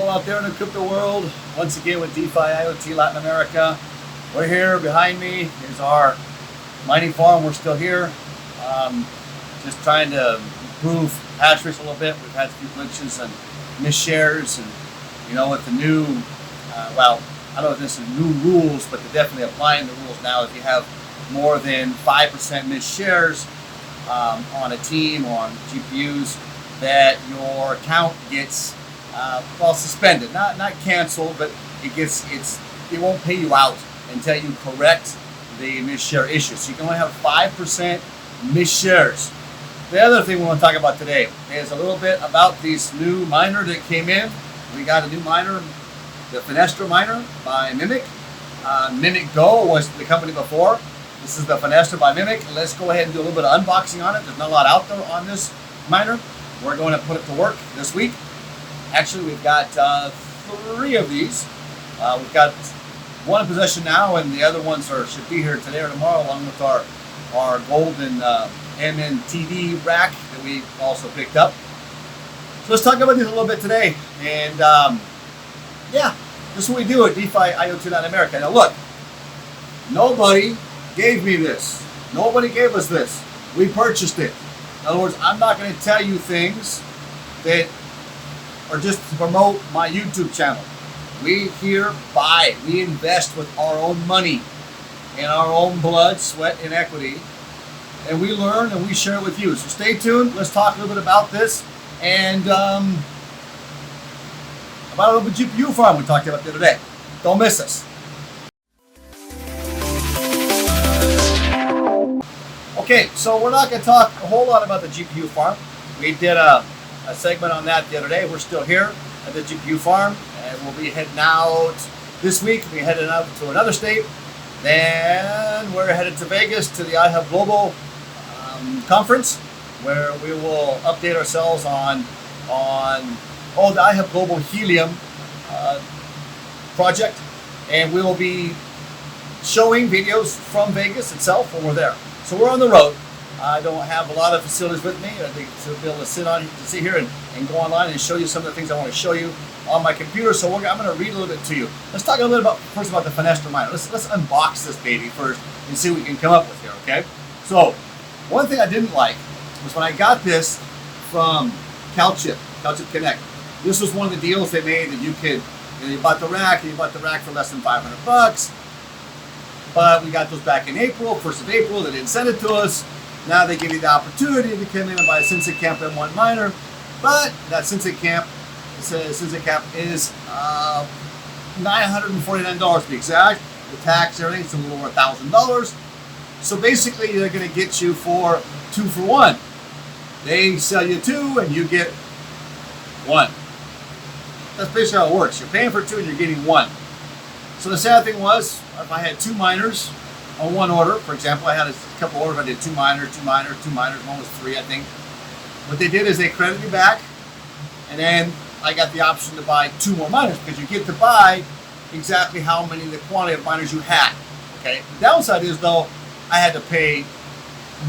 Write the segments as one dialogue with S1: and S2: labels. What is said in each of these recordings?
S1: Hello out there in the crypto world. Once again with DeFi IoT Latin America. We're here. Behind me is our mining farm. We're still here. Just trying to improve hash rates a little bit. We've had a few glitches and missed shares, and with the new, I don't know if this is new rules, but they're definitely applying the rules now. If you have more than 5% missed shares on a team or on GPUs, that your account gets suspended, not canceled, but it won't pay you out until you correct the missed share issue. So you can only have 5% missed shares. The other thing we want to talk about today is a little bit about this new miner that came in. We got a new miner, the Finestra miner by Mimic. Mimic Go was the company before. This is the Finestra by Mimic. Let's go ahead and do a little bit of unboxing on it. There's not a lot out there on this miner. We're going to put it to work this week. Actually, we've got 3 of these. We've got one in possession now, and the other ones should be here today or tomorrow, along with our golden MNTD rack that we also picked up. So let's talk about these a little bit today. And this is what we do at DeFi IoT Latin America. Now look, nobody gave me this. Nobody gave us this. We purchased it. In other words, I'm not going to tell you things that are just to promote my YouTube channel. We here buy, we invest with our own money and our own blood, sweat, and equity. And we learn and we share it with you. So stay tuned. Let's talk a little bit about this. And about a little bit GPU farm we talked about the other day. Don't miss us. Okay, so we're not going to talk a whole lot about the GPU farm. We did a segment on that the other day. We're still here at the GPU farm, and we'll be heading out this week. We'll be heading out to another state. Then we're headed to Vegas to the Global conference, where we will update ourselves on the Global Helium project, and we will be showing videos from Vegas itself when we're there. So we're on the road. I don't have a lot of facilities with me. I think to be able to sit here and go online and show you some of the things I want to show you on my computer. So I'm going to read a little bit to you. Let's talk a little bit first about the Finestra miner. Let's unbox this baby first and see what we can come up with here. Okay. So one thing I didn't like was when I got this from CalChip Connect. This was one of the deals they made that you bought the rack and you bought the rack for less than $500. But we got those back in April, 1st of April. They didn't send it to us. Now they give you the opportunity to come in and buy a SynSigCamp M1 miner. But that SynSigCamp is $949 to be exact. The tax, everything, it's a little over $1,000. So basically, they're going to get you for 2 for 1. They sell you 2 and you get 1. That's basically how it works. You're paying for 2 and you're getting 1. So the sad thing was, if I had 2 miners on one order, for example, I had a couple orders, I did 2 miners, 2 miners, 2 miners, one was 3, I think. What they did is they credited me back, and then I got the option to buy 2 more miners, because you get to buy exactly how many, the quantity of miners you had. Okay. The downside is, though, I had to pay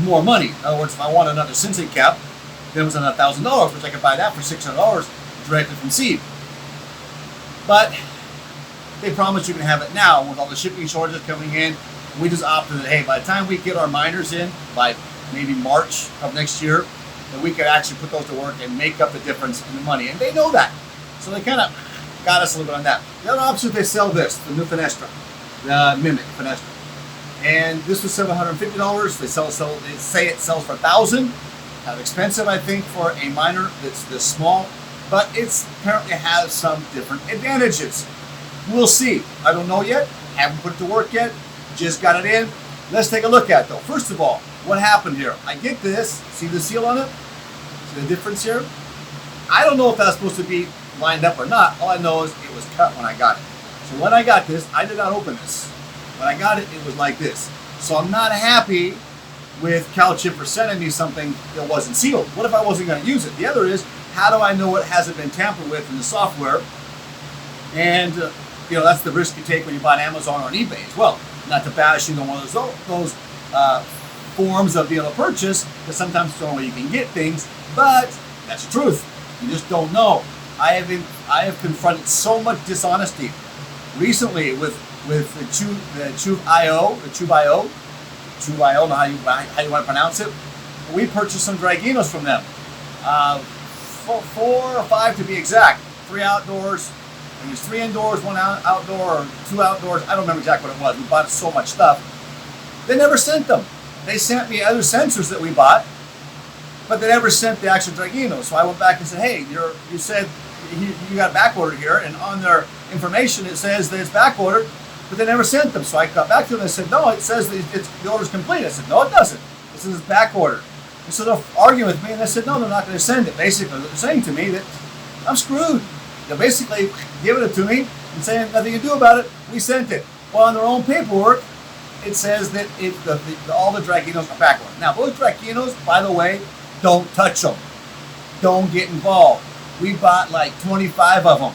S1: more money. In other words, if I want another SynSigCamp, then it was another $1,000, which I could buy that for $600 directly from seed. But they promised you can have it now with all the shipping shortages coming in. We just opted that, hey, by the time we get our miners in, by maybe March of next year, that we could actually put those to work and make up the difference in the money. And they know that. So they kind of got us a little bit on that. The other option is they sell this, the new Finestra, the Mimic Finestra. And this was $750. They say it sells for $1,000. Kind of expensive, I think, for a miner that's this small. But it apparently has some different advantages. We'll see. I don't know yet. Haven't put it to work yet. Just got it in. Let's take a look at it, though. First of all, what happened here? I get this. See the seal on it? See the difference here? I don't know if that's supposed to be lined up or not. All I know is it was cut when I got it. So when I got this, I did not open this. When I got it, it was like this. So I'm not happy with CalChip for sending me something that wasn't sealed. What if I wasn't going to use it? The other is, how do I know it hasn't been tampered with in the software? And that's the risk you take when you buy on Amazon or on eBay as well. Not to bash one of those forms of being able to purchase, because sometimes it's the only way you can get things, but that's the truth. You just don't know. I have confronted so much dishonesty recently with the Tube IO, Tube IO, know how you want to pronounce it. We purchased some Draginos from them, 4 or 5 to be exact. 3 outdoors. It was 3 indoors, 1 outdoor, or 2 outdoors. I don't remember exactly what it was. We bought so much stuff. They never sent them. They sent me other sensors that we bought, but they never sent the actual Dragino. So I went back and said, hey, you said you got back ordered here, and on their information it says that it's back ordered, but they never sent them. So I got back to them and said, no, it says that the order's complete. I said, no, it doesn't. It says it's back ordered. And so they're arguing with me, and I said, no, they're not going to send it. Basically, they're saying to me that I'm screwed. They're basically giving it to me and saying nothing you can do about it. We sent it. Well, on their own paperwork, it says that all the Draginos are back ordered. Now, those Draginos, by the way, don't touch them. Don't get involved. We bought like 25 of them.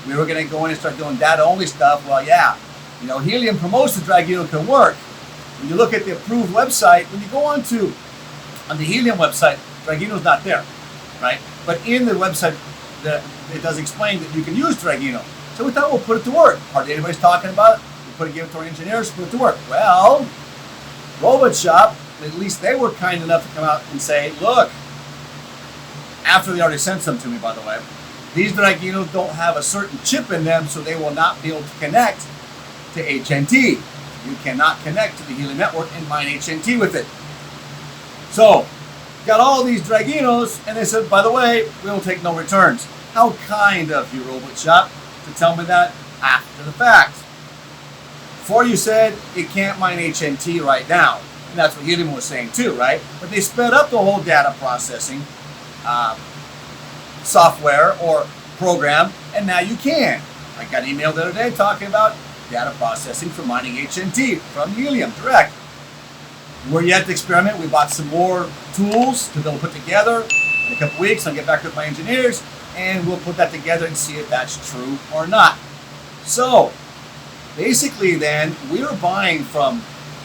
S1: We were going to go in and start doing data-only stuff. Well, yeah, Helium promotes the Dragino can work. When you look at the approved website, when you go on the Helium website, Dragino's not there, right? But in the website, it does explain that you can use Dragino. So we thought we'll put it to work. Hardly anybody's talking about it. We give it to our engineers, put it to work. Well, Robot Shop, at least they were kind enough to come out and say, look, after they already sent some to me, by the way, these Draginos don't have a certain chip in them, so they will not be able to connect to HNT. You cannot connect to the Helium network and mine HNT with it. So, got all these Draginos, and they said, by the way, we will take no returns. How kind of you, Robot Shop, to tell me that after the fact. Before you said it can't mine HNT right now. And that's what Helium was saying too, right? But they sped up the whole data processing software or program, and now you can. I got an email the other day talking about data processing for mining HNT from Helium direct. We're yet to experiment. We bought some more tools to be able to put together. In a couple weeks, I'll get back with my engineers, and we'll put that together and see if that's true or not. So, basically then, we were buying from,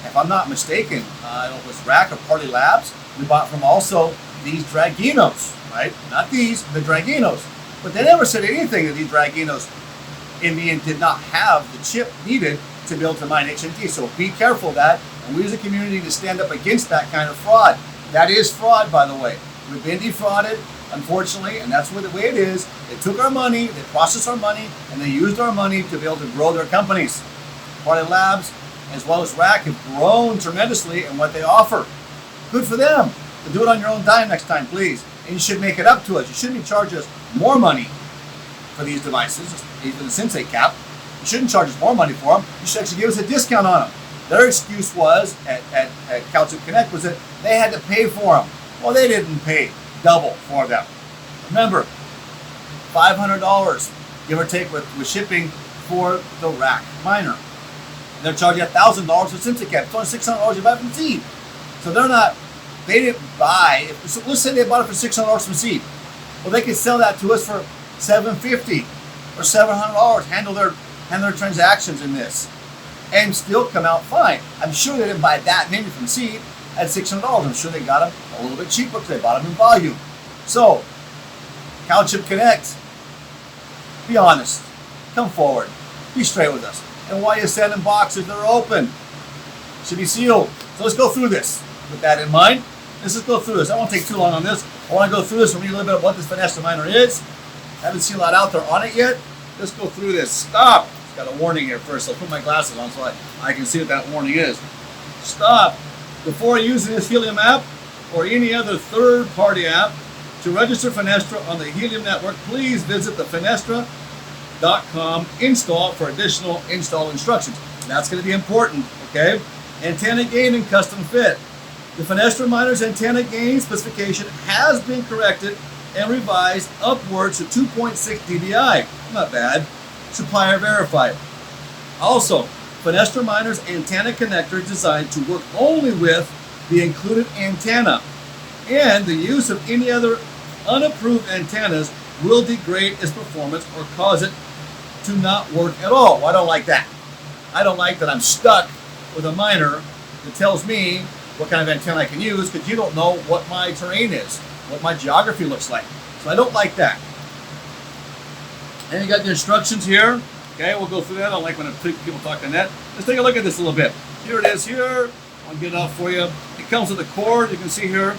S1: if I'm not mistaken, I don't know if it was Rack or Party Labs. We bought from also these Draginos, right? Not these, the Draginos. But they never said anything that these Draginos, in the end, did not have the chip needed to be able to mine HNT. So be careful of that. And we as a community need to stand up against that kind of fraud. That is fraud, by the way. We've been defrauded, unfortunately, and that's the way it is. They took our money, they processed our money, and they used our money to be able to grow their companies. Party Labs, as well as Rack, have grown tremendously in what they offer. Good for them. But do it on your own dime next time, please. And you should make it up to us. You shouldn't be charging us more money for these devices, even the Sensei cap. You shouldn't charge us more money for them. You should actually give us a discount on them. Their excuse was, at Calcium Connect, was that they had to pay for them. Well, they didn't pay double for them. Remember, $500, give or take, with shipping for the Rack miner. They're charging $1,000 for Sensei cap. It's only $600 you buy from Seed. So they didn't buy, so let's say they bought it for $600 from Seed. Well, they could sell that to us for $750 or $700, handle their transactions in this, and still come out fine. I'm sure they didn't buy that many from Seed at $600. I'm sure they got them a little bit cheaper because they bought them in volume. So, Calcium Connect, be honest, come forward, be straight with us. And while you send them boxes, they're open, should be sealed. So let's go through this. With that in mind, let's just go through this. I won't take too long on this. I want to go through this and read a little bit of what this Finestra miner is. I haven't seen a lot out there on it yet. Let's go through this. Stop. It's got a warning here first. I'll put my glasses on so I can see what that warning is. Stop. Before using this Helium app or any other third-party app to register Finestra on the Helium network, please visit the Finestra.com install for additional install instructions. That's going to be important, okay? Antenna gain and custom fit. The Finestra miner's antenna gain specification has been corrected and revised upwards to 2.6 dBi. Not bad. Supplier verified. Also, Finestra miner's antenna connector is designed to work only with the included antenna, and the use of any other unapproved antennas will degrade its performance or cause it to not work at all. Well, I don't like that. I don't like that I'm stuck with a miner that tells me what kind of antenna I can use, because you don't know what my terrain is, what my geography looks like. So I don't like that. And you got the instructions here. Okay, we'll go through that. I like when people talk on that. Let's take a look at this a little bit. Here it is here. I'll get it out for you. It comes with a cord. You can see here.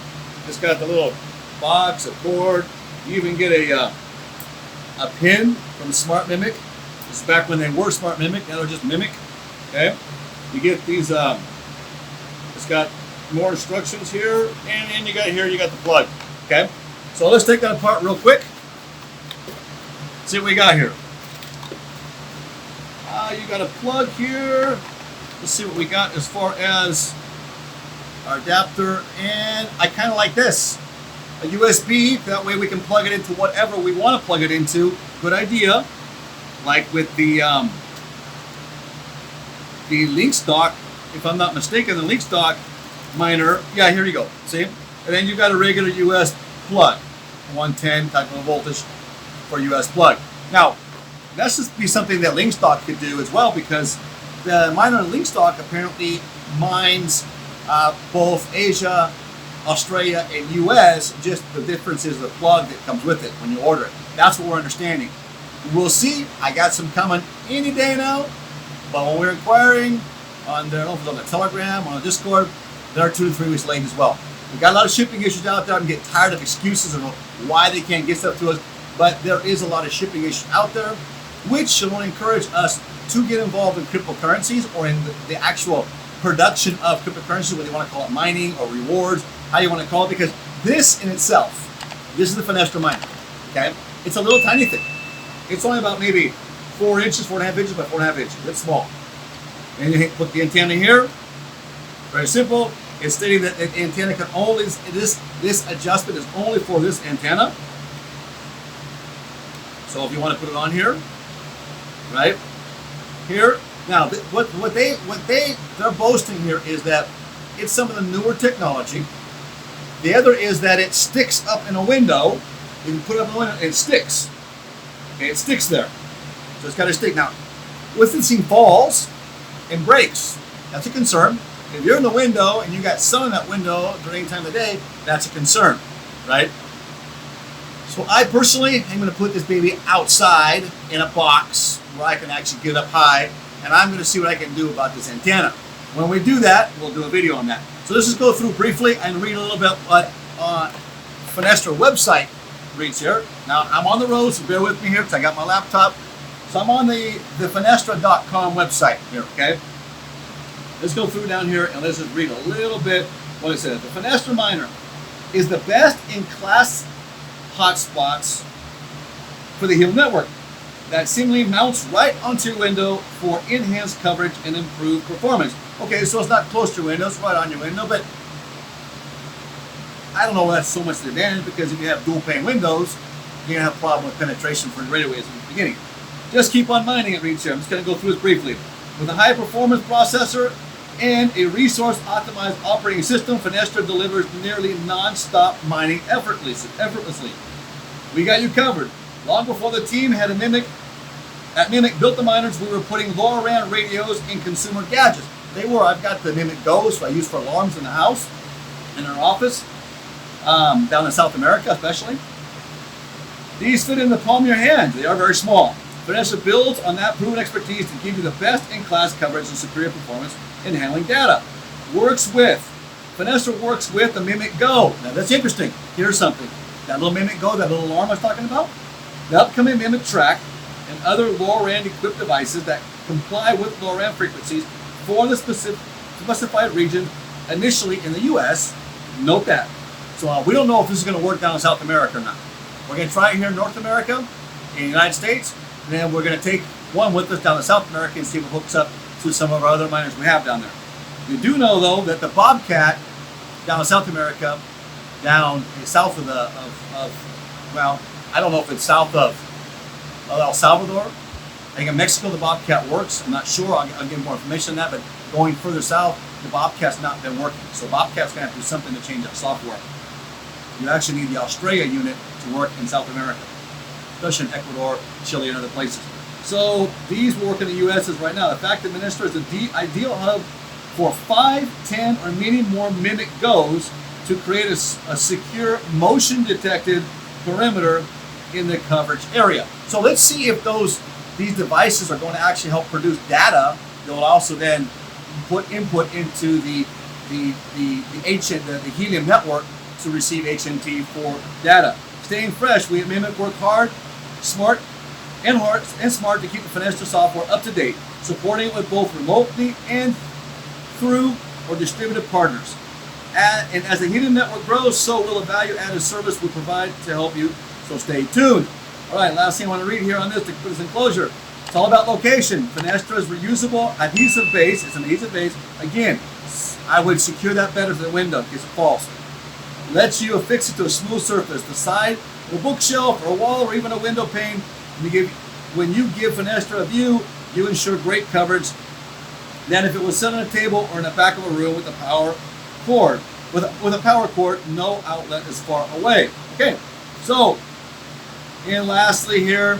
S1: It's got the little box, a cord. You even get a pin from Smart Mimic. This is back when they were Smart Mimic. Now they're just Mimic. Okay. You get these. It's got more instructions here, and then you got the plug. Okay. So let's take that apart real quick. See what we got here. You got a plug here. Let's see what we got as far as our adapter, and I kind of like this. A USB, that way we can plug it into whatever we want to plug it into. Good idea. Like with the link stock, if I'm not mistaken, the link stock miner. Yeah, here you go. See? And then you got a regular US plug, 110 type of voltage for US plug. Now, that's just be something that Linkstock could do as well, because the miner Linkstock apparently mines both Asia, Australia, and US. Just the difference is the plug that comes with it when you order it. That's what we're understanding. We'll see. I got some coming any day now, but when we're inquiring on the, on the Telegram, on the Discord, they're 2 to 3 weeks late as well. We got a lot of shipping issues out there and get tired of excuses of why they can't get stuff to us, but there is a lot of shipping issues out there, which should only encourage us to get involved in cryptocurrencies or in the actual production of cryptocurrencies, whether you want to call it mining or rewards, how you want to call it, because this in itself, this is the Finestra miner, okay? It's a little tiny thing. It's only about maybe 4 inches, 4.5 inches by 4.5 inches. It's small. And you put the antenna here. Very simple. It's stating that the antenna can only, this adjustment is only for this antenna. So if you want to put it on here, right here. Now, what they're boasting here is that it's some of the newer technology. The other is that it sticks up in a window. You can put it up in a window and it sticks. Okay, it sticks there. So it's got to stick. Now, witnessing falls and breaks, that's a concern. If you're in the window and you got sun in that window during any time of the day, that's a concern, right? So I personally am going to put this baby outside in a box where I can actually get it up high, and I'm going to see what I can do about this antenna. When we do that, we'll do a video on that. So let's just go through briefly and read a little bit what Finestra website reads here. Now, I'm on the road, so bear with me here because I got my laptop. So I'm on the Finestra.com website here, okay? Let's go through down here and let's just read a little bit what it says. The Finestra miner is the best in class hotspots for the Helium network that seemingly mounts right onto your window for enhanced coverage and improved performance. Okay, so it's not close to your window, it's right on your window, but I don't know if that's so much the advantage, because if you have dual pane windows, you're going to have a problem with penetration for radio waves in the beginning. Just keep on mining, it reads here. I'm just going to go through this briefly. With a high performance processor and a resource optimized operating system, Finestra delivers nearly non-stop mining effortlessly. We got you covered. Long before the team had Mimic built the miners, we were putting LoRaWAN radios in consumer gadgets. I've got the Mimic Go's, I use for alarms in the house, in our office, down in South America especially. These fit in the palm of your hand. They are very small. Finestra builds on that proven expertise to give you the best in class coverage and superior performance in handling data. Finestra works with the Mimic Go. Now that's interesting. Here's something. That little Mimic Go, that little alarm I was talking about, the upcoming Mimic Track and other LoRaWAN equipped devices that comply with LoRaWAN frequencies for the specified region, initially in the US. Note that. So we don't know if this is going to work down in South America or not. We're going to try it here in North America, in the United States, and then we're going to take one with us down in South America and see if it hooks up to some of our other miners we have down there. We do know, though, that the Bobcat down in South America, down south of well, I don't know if it's south of El Salvador. I think in Mexico the Bobcat works. I'm not sure. I'll give more information on that, but going further south, the Bobcat's not been working. So Bobcat's going to have to do something to change that software. You actually need the Australia unit to work in South America, especially in Ecuador, Chile, and other places. So these work in the U.S. right now. The fact that Finestra is the ideal hub for 5, 10, or many more Mimic Goes to create a secure motion-detected perimeter in the coverage area. So let's see if these devices are going to actually help produce data that will also then put input into the Helium network to receive HNT for data. Staying fresh, we at Mimic work hard, smart to keep the Finestra software up to date, supporting it with both remotely and through or distributed partners. And as the Helium network grows, so will the value-added service we provide to help you. So stay tuned. All right, last thing I want to read here on this to put this in closure. It's all about location. Finestra is reusable, adhesive base. It's an adhesive base. Again, I would secure that better to the window because it's false. Lets you affix it to a smooth surface, the side of a bookshelf or a wall or even a window pane. When you give Finestra a view, you ensure great coverage than if it was set on a table or in the back of a room with a power cord. With a power cord, no outlet is far away. Okay, so, and lastly here,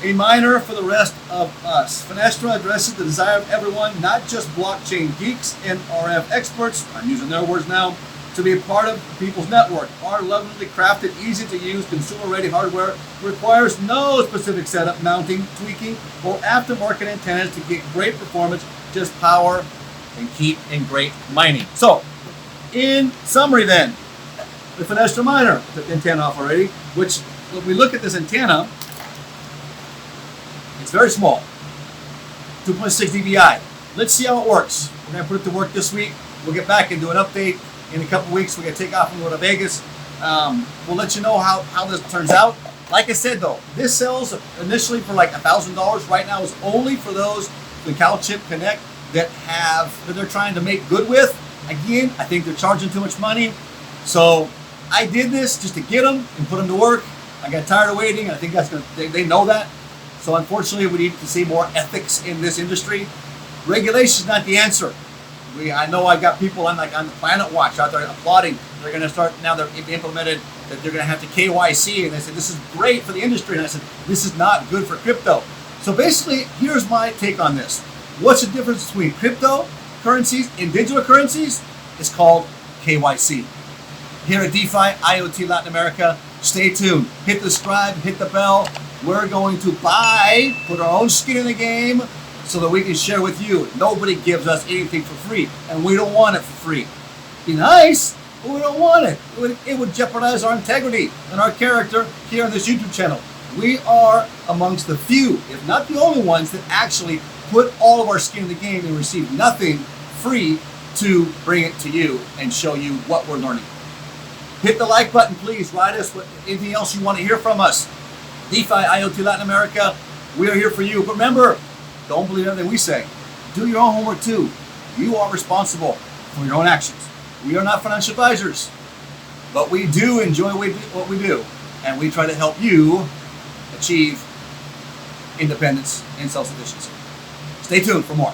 S1: a miner for the rest of us. Finestra addresses the desire of everyone, not just blockchain geeks and RF experts, I'm using their words now, to be a part of people's network. Our lovingly crafted, easy-to-use, consumer-ready hardware requires no specific setup, mounting, tweaking, or aftermarket antennas to get great performance, just power and keep in great mining. So, in summary then, the Finestra miner, took the antenna off already, which when we look at this antenna, it's very small, 2.6 dBi. Let's see how it works. We're going to put it to work this week. We'll get back and do an update in a couple weeks. We're going to take off and go to Vegas. We'll let you know how this turns out. Like I said though, this sells initially for like $1,000. Right now it's only for those the CalChip Connect that they're trying to make good with. Again, I think they're charging too much money. So I did this just to get them and put them to work. I got tired of waiting. I think they know that. So unfortunately, we need to see more ethics in this industry. Regulation is not the answer. I know I've got people on the Planet Watch out there applauding. They're going to start, now they're implemented that they're going to have to KYC. And they said, this is great for the industry. And I said, this is not good for crypto. So basically, here's my take on this. What's the difference between cryptocurrencies and digital currencies? It's called KYC. Here at DeFi IoT Latin America, stay tuned. Hit the subscribe, hit the bell. We're going to put our own skin in the game so that we can share with you. Nobody gives us anything for free, and we don't want it for free. Be nice, but we don't want it. It would jeopardize our integrity and our character here on this YouTube channel. We are amongst the few, if not the only ones, that actually put all of our skin in the game and receive nothing free to bring it to you and show you what we're learning. Hit the like button, please. Write us anything else you want to hear from us. DeFi IoT Latin America, we are here for you. But remember, don't believe everything we say. Do your own homework too. You are responsible for your own actions. We are not financial advisors, but we do enjoy what we do, and we try to help you achieve independence and self-sufficiency. Stay tuned for more.